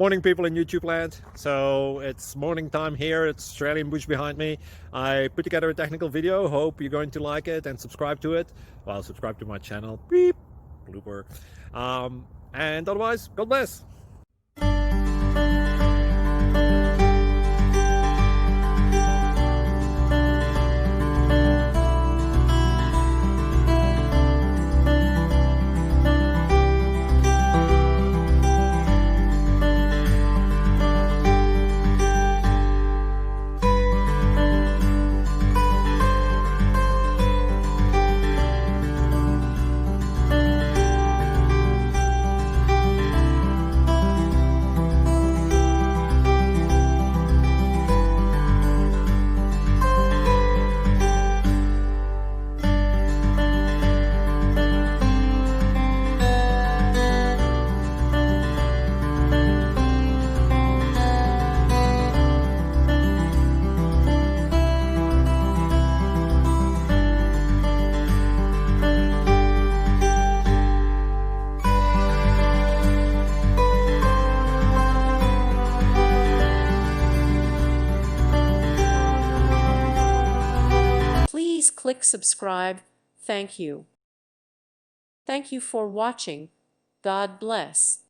Morning, people in YouTube land. So it's morning time here. It's Australian bush behind me. I put together a technical video. Hope you're going to like it and subscribe to it. Well, subscribe to my channel. Beep. Blooper. And otherwise, God bless. Please click subscribe. Thank you. Thank you for watching. God bless.